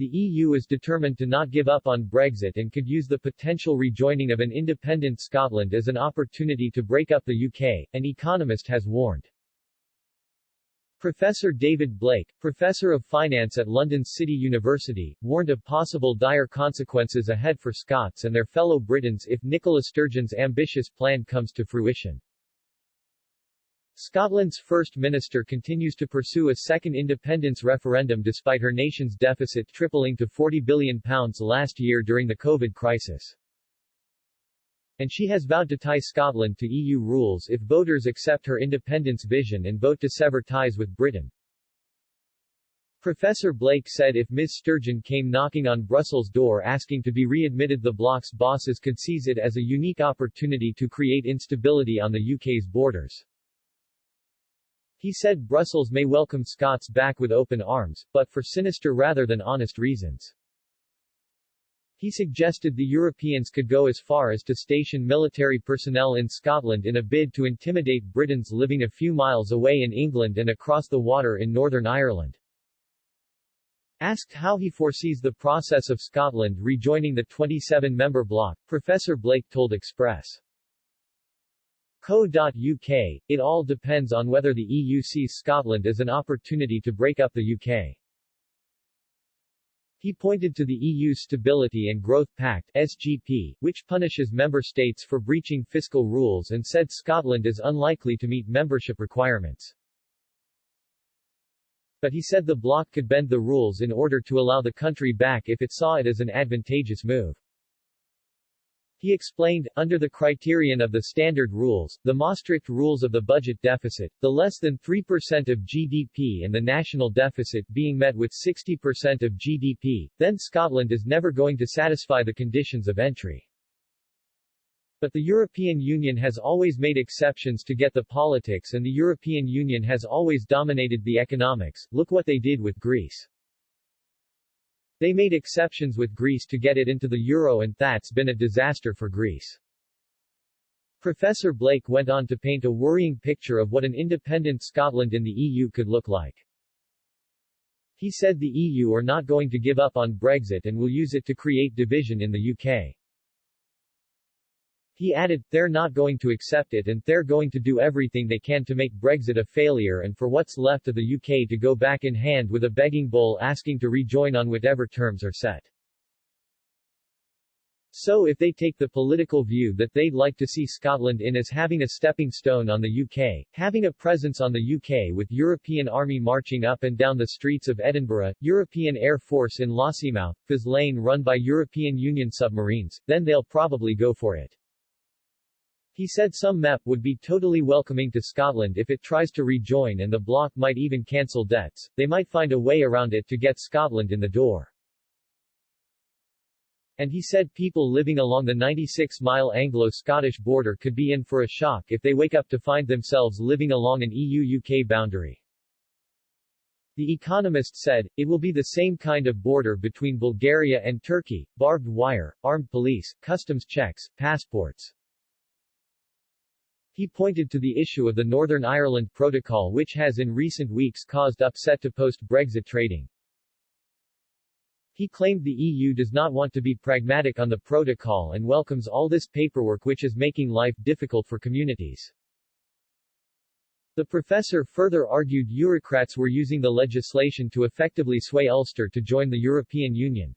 The EU is determined to not give up on Brexit and could use the potential rejoining of an independent Scotland as an opportunity to break up the UK, an economist has warned. Professor David Blake, professor of finance at London's City University, warned of possible dire consequences ahead for Scots and their fellow Britons if Nicola Sturgeon's ambitious plan comes to fruition. Scotland's First Minister continues to pursue a second independence referendum despite her nation's deficit tripling to £40 billion last year during the COVID crisis. And she has vowed to tie Scotland to EU rules if voters accept her independence vision and vote to sever ties with Britain. Professor Blake said if Ms. Sturgeon came knocking on Brussels' door asking to be readmitted, the bloc's bosses could seize it as a unique opportunity to create instability on the UK's borders. He said Brussels may welcome Scots back with open arms, but for sinister rather than honest reasons. He suggested the Europeans could go as far as to station military personnel in Scotland in a bid to intimidate Britons living a few miles away in England and across the water in Northern Ireland. Asked how he foresees the process of Scotland rejoining the 27-member bloc, Professor Blake told Express. Co.uk, it all depends on whether the EU sees Scotland as an opportunity to break up the UK. He pointed to the EU's Stability and Growth Pact (SGP), which punishes member states for breaching fiscal rules, and said Scotland is unlikely to meet membership requirements. But he said the bloc could bend the rules in order to allow the country back if it saw it as an advantageous move. He explained, under the criterion of the Standard Rules, the Maastricht rules of the budget deficit, the less than 3% of GDP and the national deficit being met with 60% of GDP, then Scotland is never going to satisfy the conditions of entry. But the European Union has always made exceptions to get the politics, and the European Union has always dominated the economics. Look what they did with Greece. They made exceptions with Greece to get it into the euro, and that's been a disaster for Greece. Professor Blake went on to paint a worrying picture of what an independent Scotland in the EU could look like. He said the EU are not going to give up on Brexit and will use it to create division in the UK. He added, they're not going to accept it and they're going to do everything they can to make Brexit a failure and for what's left of the UK to go back in hand with a begging bowl asking to rejoin on whatever terms are set. So if they take the political view that they'd like to see Scotland in as having a stepping stone on the UK, having a presence on the UK with European Army marching up and down the streets of Edinburgh, European Air Force in Lossiemouth, Faslane run by European Union submarines, then they'll probably go for it. He said some MEP would be totally welcoming to Scotland if it tries to rejoin, and the bloc might even cancel debts. They might find a way around it to get Scotland in the door. And he said people living along the 96-mile Anglo-Scottish border could be in for a shock if they wake up to find themselves living along an EU-UK boundary. The Economist said, it will be the same kind of border between Bulgaria and Turkey, barbed wire, armed police, customs checks, passports. He pointed to the issue of the Northern Ireland Protocol, which has in recent weeks caused upset to post-Brexit trading. He claimed the EU does not want to be pragmatic on the protocol and welcomes all this paperwork which is making life difficult for communities. The professor further argued bureaucrats were using the legislation to effectively sway Ulster to join the European Union.